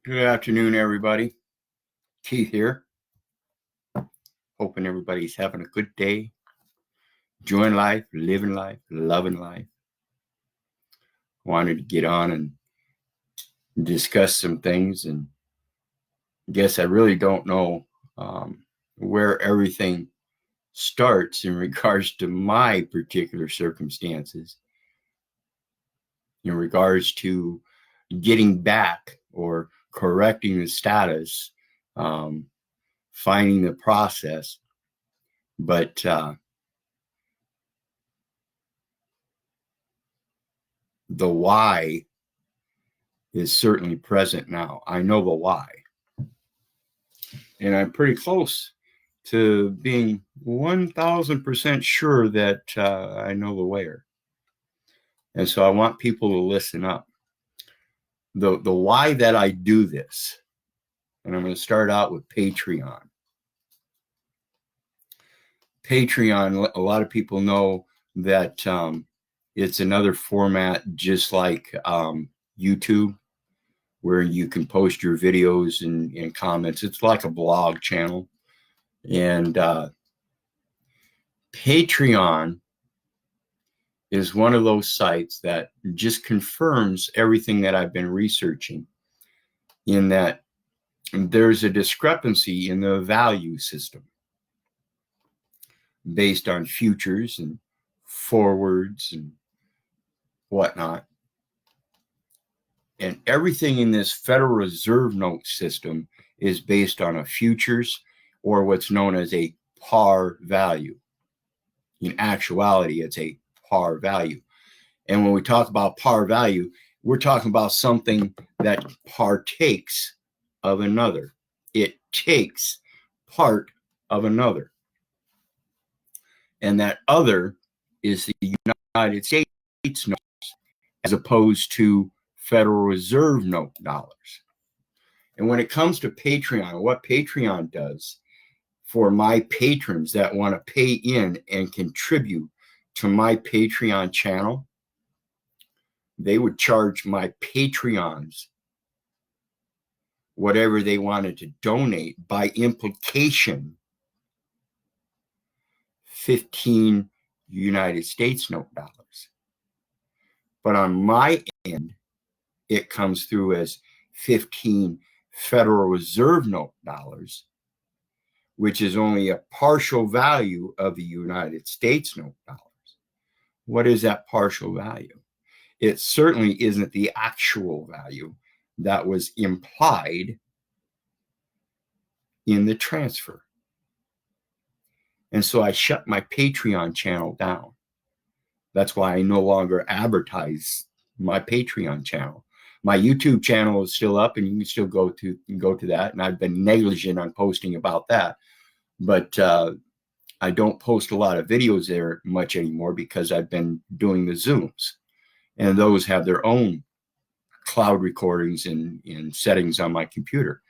Good afternoon, everybody. Keith here. Hoping everybody's having a good day, enjoying life, living life, loving life. Wanted to get on and discuss some things, and I guess I really don't know where everything starts in regards to my particular circumstances, in regards to getting back or correcting the status, finding the process. But the why is certainly present now. I know the why. And I'm pretty close to being 1000% sure that I know the where. And so I want people to listen up. The why that I do this, and I'm going to start out with Patreon. Patreon, a lot of people know that it's another format just like YouTube, where you can post your videos and comments. It's like a blog channel. And Patreon is one of those sites that just confirms everything that I've been researching, in that there's a discrepancy in the value system based on futures and forwards and whatnot. And everything in this Federal Reserve note system is based on a futures, or what's known as a par value. In actuality, it's a par value. And when we talk about par value, we're talking about something that partakes of another. It takes part of another. And that other is the United States notes, as opposed to Federal Reserve note dollars. And when it comes to Patreon, what Patreon does for my patrons that want to pay in and contribute to my Patreon channel, they would charge my Patreons whatever they wanted to donate, by implication 15 United States note dollars. But on my end, it comes through as 15 Federal Reserve note dollars, which is only a partial value of the United States note dollars. What is that partial value? It certainly isn't the actual value that was implied in the transfer. And so I shut my Patreon channel down. That's why I no longer advertise my Patreon channel. My YouTube channel is still up, and you can still go to that. And I've been negligent on posting about that. But I don't post a lot of videos there much anymore, because I've been doing the Zooms. And those have their own cloud recordings and settings on my computer.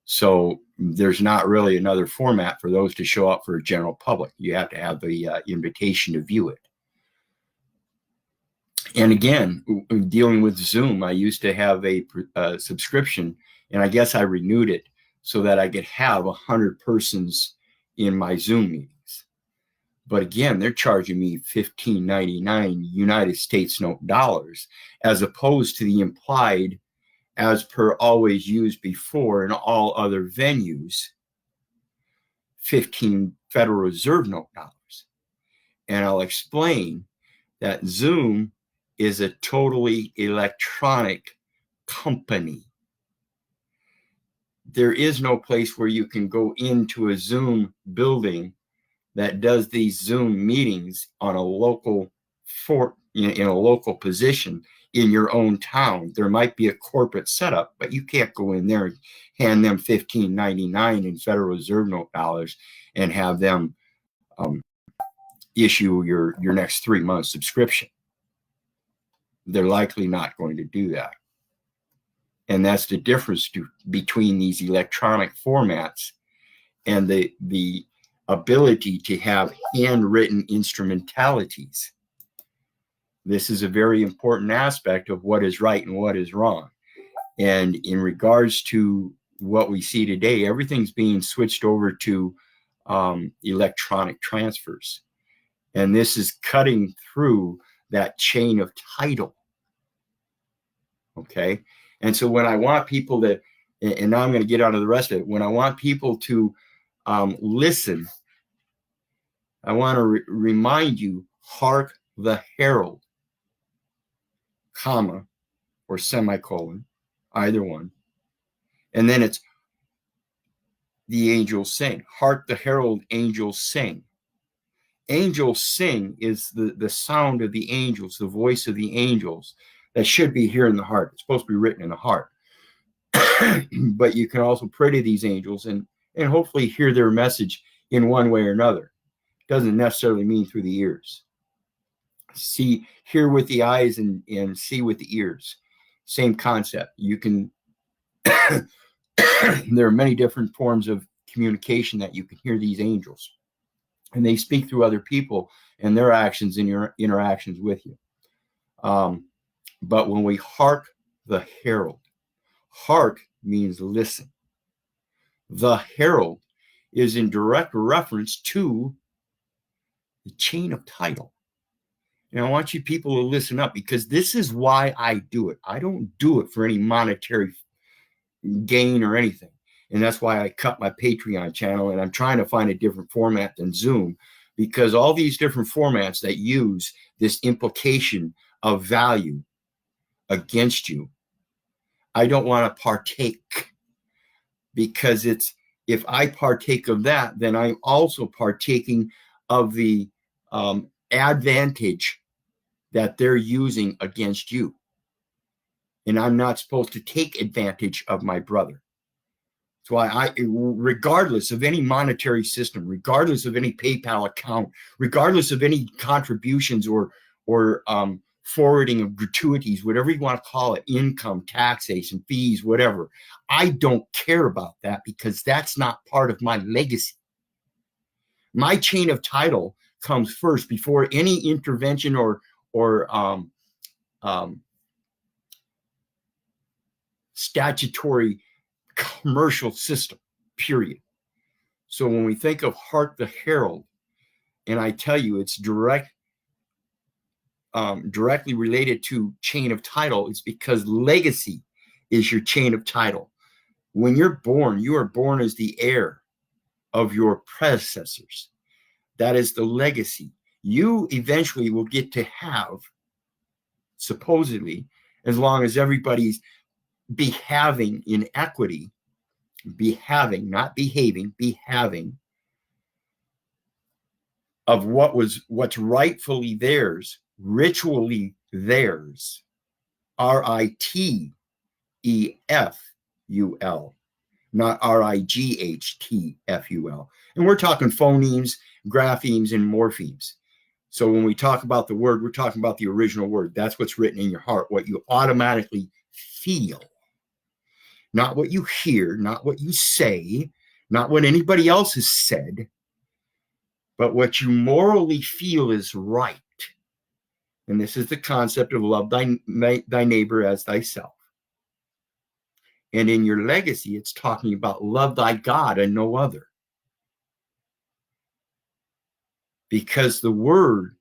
So there's not really another format for those to show up for a general public. You have to have the invitation to view it. And again, dealing with Zoom, I used to have a subscription, and I guess I renewed it so that I could have 100 persons in my Zoom meetings. But again, they're charging me $15.99 United States note dollars, as opposed to the implied, as per always used before in all other venues, 15 Federal Reserve note dollars. And I'll explain that Zoom is a totally electronic company. There is no place where you can go into a Zoom building that does these Zoom meetings on a local in a local position in your own town. There might be a corporate setup, but you can't go in there and hand them $15.99 in Federal Reserve note dollars and have them issue your next 3 months subscription. They're likely not going to do that. And that's the difference between these electronic formats and the ability to have handwritten instrumentalities. This is a very important aspect of what is right and what is wrong. And in regards to what we see today, everything's being switched over to electronic transfers. And this is cutting through that chain of title. Okay. And so when I want people to, and now I'm going to get out of the rest of it, when I want people to listen, I want to remind you, hark the herald, comma, or semicolon, either one. And then it's the angels sing. Hark the herald, angels sing. Angels sing is the sound of the angels, the voice of the angels that should be here in the heart. It's supposed to be written in the heart. But you can also pray to these angels and hopefully hear their message in one way or another. It doesn't necessarily mean through the ears. See, hear with the eyes and see with the ears. Same concept. You can, there are many different forms of communication that you can hear these angels. And they speak through other people and their actions and your interactions with you. But when we hark the herald, hark means listen. The herald is in direct reference to the chain of title. And I want you people to listen up, because this is why I do it. I don't do it for any monetary gain or anything. And that's why I cut my Patreon channel, and I'm trying to find a different format than Zoom, because all these different formats that use this implication of value against you, I don't want to partake, because it's, if I partake of that, then I'm also partaking of the advantage that they're using against you. And I'm not supposed to take advantage of my brother. That's why regardless of any monetary system, regardless of any PayPal account, regardless of any contributions or forwarding of gratuities, whatever you want to call it, income, taxation, fees, whatever, I don't care about that, because that's not part of my legacy. My chain of title comes first before any intervention or statutory commercial system, period. So when we think of hark the herald, and I tell you it's directly related to chain of title, it's because legacy is your chain of title. When you're born, you are born as the heir of your predecessors. That is the legacy you eventually will get to have, supposedly, as long as everybody's behaving in equity, behaving, not behaving, behaving, of what's rightfully theirs, ritually theirs, RITEFUL, not RIGHTFUL. And we're talking phonemes, graphemes, and morphemes. So when we talk about the word, we're talking about the original word. That's what's written in your heart, what you automatically feel. Not what you hear, not what you say, not what anybody else has said, but what you morally feel is right. And this is the concept of love thy neighbor as thyself. And in your legacy, it's talking about love thy God and no other. Because the word,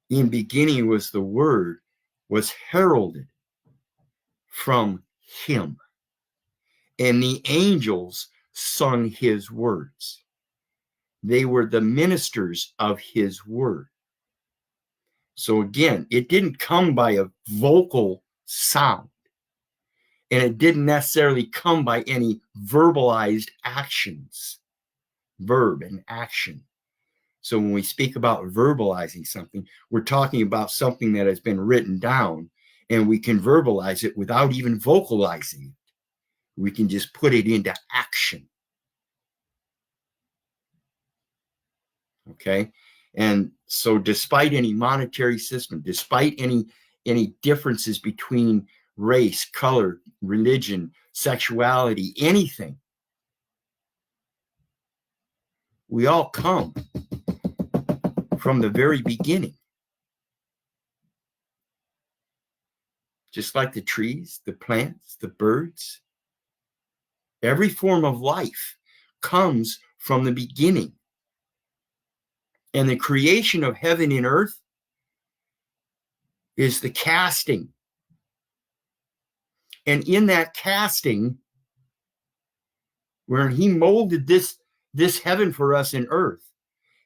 in beginning was the word, was heralded from him. And the angels sung his words. They were the ministers of his word. So again, it didn't come by a vocal sound. And it didn't necessarily come by any verbalized actions, verb and action. So when we speak about verbalizing something, we're talking about something that has been written down, and we can verbalize it without even vocalizing it. We can just put it into action. Okay? And so despite any monetary system, despite any differences between race, color, religion, sexuality, anything, we all come from the very beginning. just like the trees, the plants, the birds. Every form of life comes from the beginning. And the creation of heaven and earth is the casting. And in that casting, where he molded this heaven for us in earth,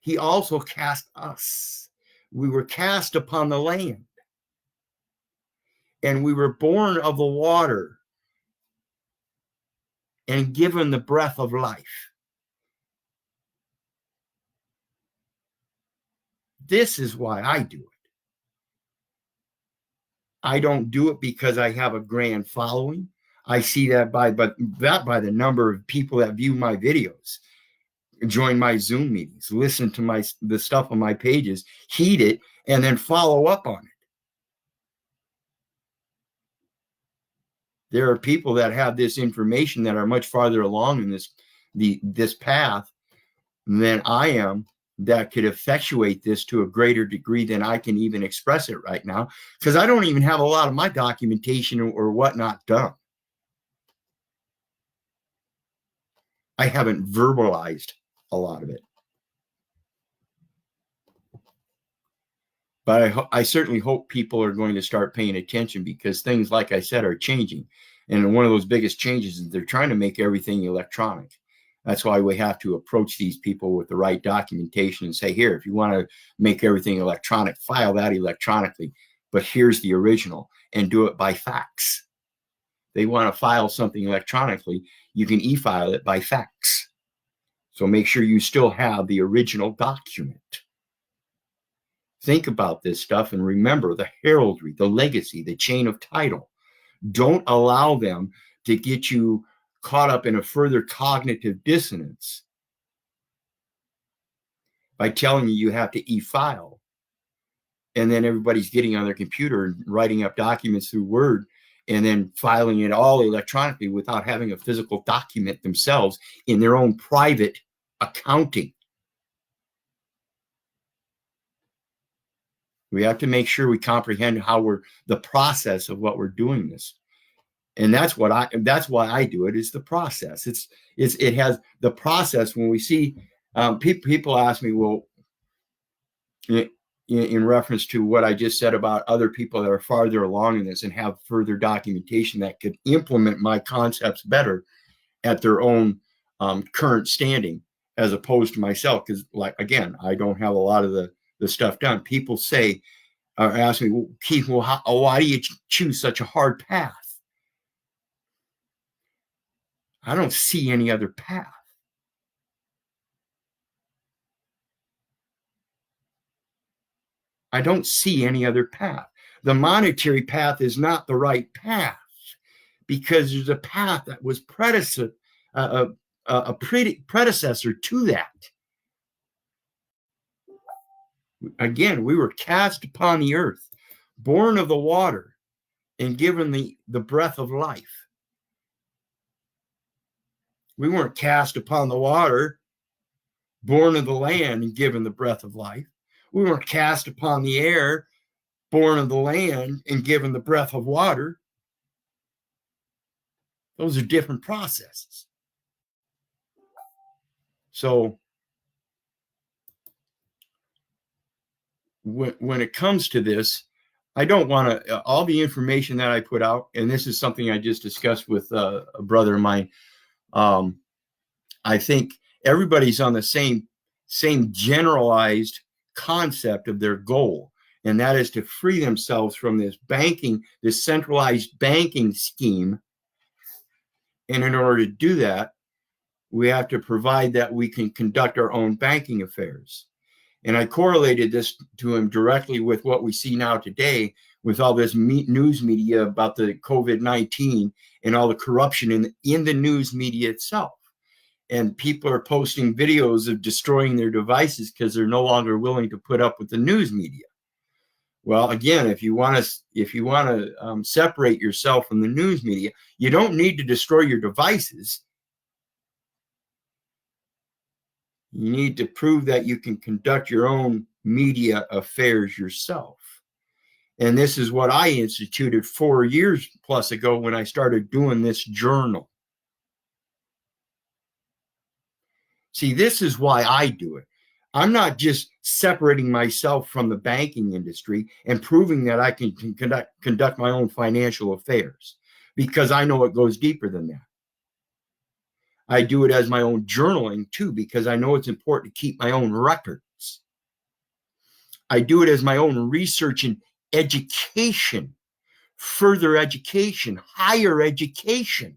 he also cast us. We were cast upon the land. And we were born of the water and given the breath of life. This is why I do it. I don't do it because I have a grand following. I see that by the number of people that view my videos, join my Zoom meetings, listen to the stuff on my pages, heed it, and then follow up on it. There are people that have this information that are much farther along in this path than I am, that could effectuate this to a greater degree than I can even express it right now, because I don't even have a lot of my documentation or whatnot done. I haven't verbalized a lot of it. But I certainly hope people are going to start paying attention, because things, like I said, are changing. And one of those biggest changes is they're trying to make everything electronic. That's why we have to approach these people with the right documentation and say, here, if you want to make everything electronic, file that electronically. But here's the original, and do it by fax. They want to file something electronically, you can e-file it by fax. So make sure you still have the original document. Think about this stuff and remember the heraldry, the legacy, the chain of title. Don't allow them to get you caught up in a further cognitive dissonance by telling you have to e-file. And then everybody's getting on their computer and writing up documents through Word and then filing it all electronically without having a physical document themselves in their own private accounting. We have to make sure we comprehend how the process of what we're doing this. And that's why I do it, is the process. It has the process. When we see people ask me, well, in reference to what I just said about other people that are farther along in this and have further documentation that could implement my concepts better at their own current standing, as opposed to myself. Because, like, again, I don't have a lot of the stuff done. People say, or ask me, well, Keith, why do you choose such a hard path? I don't see any other path. I don't see any other path. The monetary path is not the right path, because there's a path that was predecessor to that. Again, we were cast upon the earth, born of the water, and given the breath of life. We weren't cast upon the water, born of the land, and given the breath of life. We weren't cast upon the air, born of the land, and given the breath of water. Those are different processes. So when it comes to this, I don't want to, all the information that I put out, and this is something I just discussed with a brother of mine. I think everybody's on the same generalized concept of their goal, and that is to free themselves from this centralized banking scheme. And in order to do that, we have to provide that we can conduct our own banking affairs. And I correlated this to him directly with what we see now today, with all this news media about the COVID-19 and all the corruption in the news media itself. And people are posting videos of destroying their devices because they're no longer willing to put up with the news media. Well, again, if you want to separate yourself from the news media, you don't need to destroy your devices. You need to prove that you can conduct your own media affairs yourself. And this is what I instituted 4 years plus ago when I started doing this journal. See, this is why I do it. I'm not just separating myself from the banking industry and proving that I can conduct my own financial affairs, because I know it goes deeper than that. I do it as my own journaling too, because I know it's important to keep my own records. I do it as my own research and education, further education, higher education,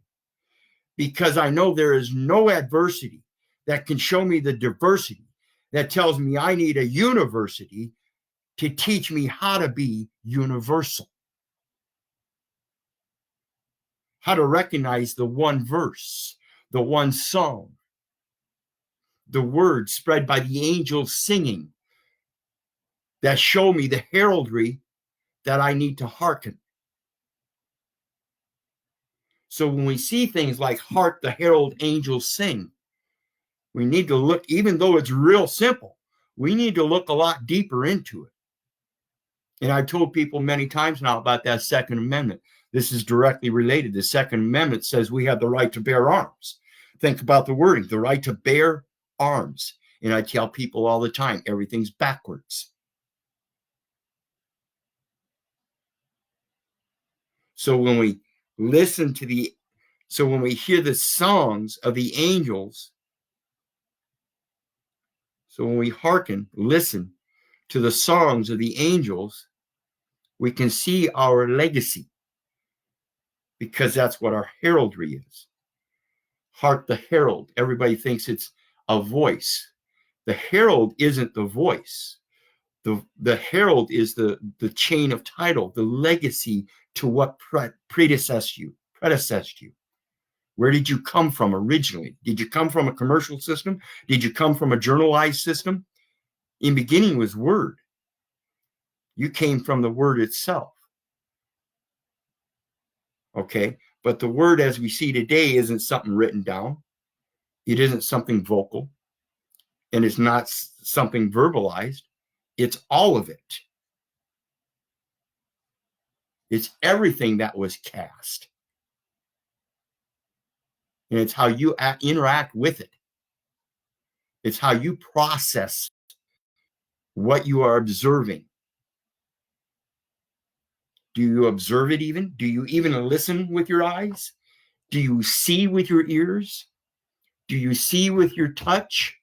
because I know there is no adversity that can show me the diversity that tells me I need a university to teach me how to be universal, how to recognize the one verse, the one song, the words spread by the angels singing that show me the heraldry that I need to hearken. So when we see things like "Hark the Herald Angels Sing," we need to look, even though it's real simple, we need to look a lot deeper into it. And I've told people many times now about that Second Amendment. This is directly related. The Second Amendment says we have the right to bear arms. Think about the wording, the right to bear arms. And I tell people all the time, everything's backwards. So when we when we hear the songs of the angels, so when we hearken, listen to the songs of the angels, we can see our legacy, because that's what our heraldry is. Hark the herald. Everybody thinks it's a voice. The herald isn't the voice. The herald is the chain of title, the legacy to what predecessed you. Where did you come from originally? Did you come from a commercial system? Did you come from a journalized system? In beginning was word. You came from the word itself. Okay? But the word as we see today isn't something written down. It isn't something vocal. And it's not something verbalized. It's all of it. It's everything that was cast. And it's how you interact with it. It's how you process what you are observing. Do you observe it even? Do you even listen with your eyes? Do you see with your ears? Do you see with your touch?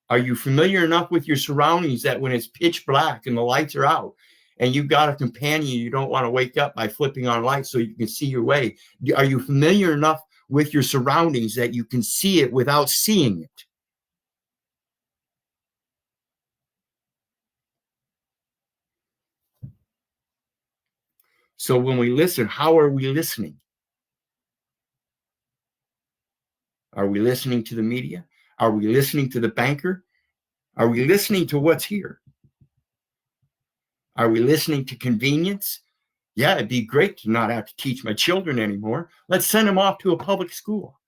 Are you familiar enough with your surroundings that when it's pitch black and the lights are out and you've got a companion, you don't want to wake up by flipping on lights so you can see your way? Are you familiar enough with your surroundings that you can see it without seeing it? So when we listen, how are we listening? Are we listening to the media? Are we listening to the banker? Are we listening to what's here? Are we listening to convenience? Yeah, it'd be great to not have to teach my children anymore. Let's send them off to a public school.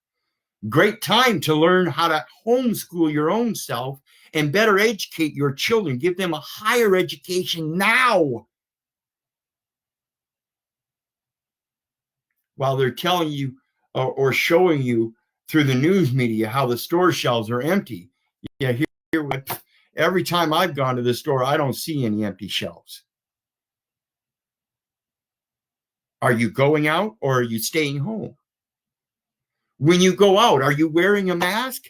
Great time to learn how to homeschool your own self and better educate your children. Give them a higher education now, while they're telling you or showing you through the news media how the store shelves are empty. Yeah, every time I've gone to the store, I don't see any empty shelves. Are you going out or are you staying home? When you go out, are you wearing a mask?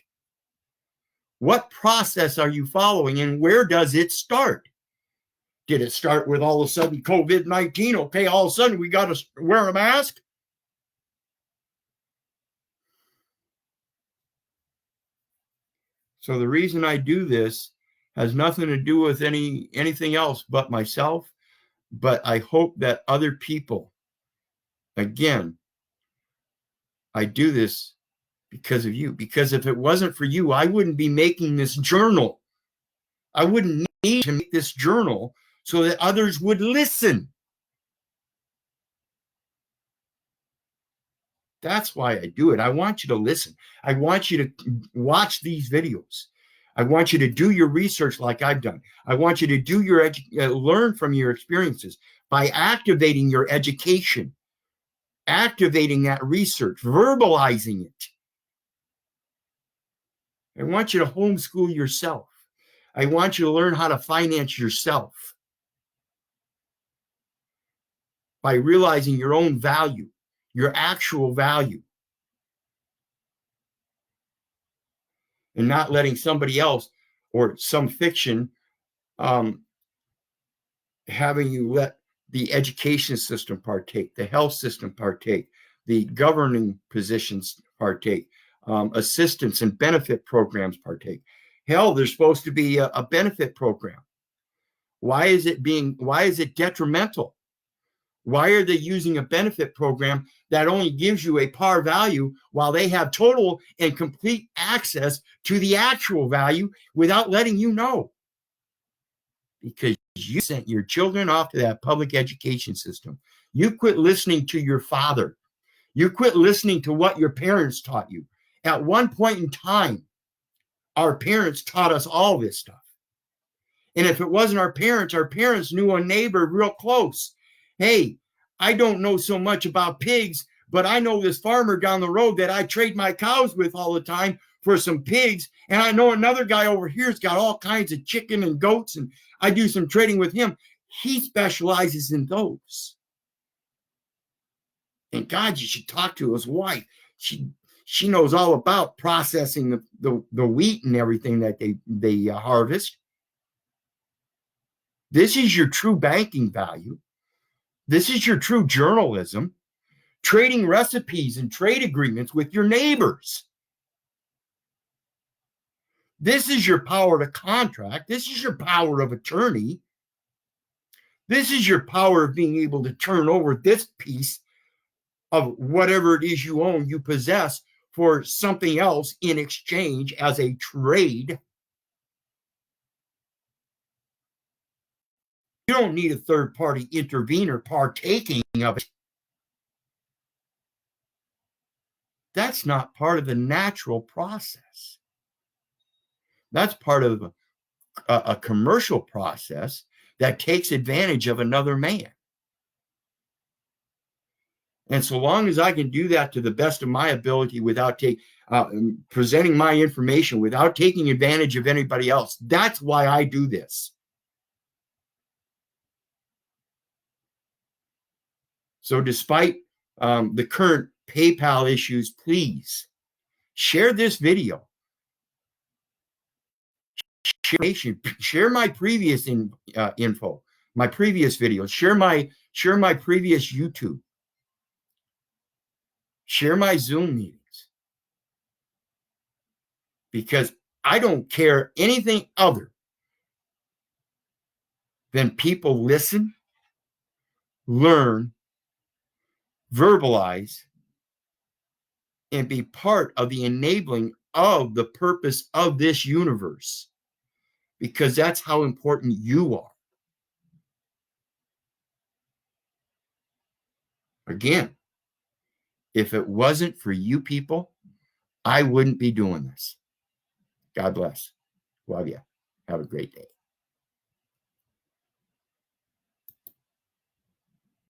What process are you following and where does it start? Did it start with all of a sudden COVID-19? Okay, all of a sudden we got to wear a mask? So the reason I do this has nothing to do with anything else but myself. But I hope that other people, again, I do this because of you. Because if it wasn't for you, I wouldn't be making this journal. I wouldn't need to make this journal so that others would listen. That's why I do it. I want you to listen. I want you to watch these videos. I want you to do your research like I've done. I want you to do your learn from your experiences by activating your education, activating that research, verbalizing it. I want you to homeschool yourself. I want you to learn how to finance yourself by realizing your own value, your actual value, and not letting somebody else or some fiction having you let the education system partake, the health system partake, the governing positions partake, assistance and benefit programs partake. Hell, there's supposed to be a benefit program. Why is it detrimental? Why are they using a benefit program that only gives you a par value while they have total and complete access to the actual value without letting you know? Because you sent your children off to that public education system. You quit listening to your father. You quit listening to what your parents taught you. At one point in time, our parents taught us all this stuff. And if it wasn't our parents knew a neighbor real close. Hey, I don't know so much about pigs, but I know this farmer down the road that I trade my cows with all the time for some pigs. And I know another guy over here's got all kinds of chicken and goats, and I do some trading with him. He specializes in those. And God, you should talk to his wife. She knows all about processing the wheat and everything that they harvest. This is your true banking value. This is your true journalism. Trading recipes and trade agreements with your neighbors. This is your power to contract. This is your power of attorney. This is your power of being able to turn over this piece of whatever it is you own, you possess, for something else in exchange as a trade. You don't need a third-party intervener partaking of it. That's not part of the natural process. That's part of a commercial process that takes advantage of another man. And so long as I can do that to the best of my ability without presenting my information, without taking advantage of anybody else, that's why I do this. So despite the current PayPal issues, please share this video. Share my previous info, my previous videos. Share my previous YouTube. Share my Zoom meetings. Because I don't care anything other than people listen, learn, verbalize, and be part of the enabling of the purpose of this universe. Because that's how important you are. Again, if it wasn't for you people, I wouldn't be doing this. God bless. Love you. Have a great day.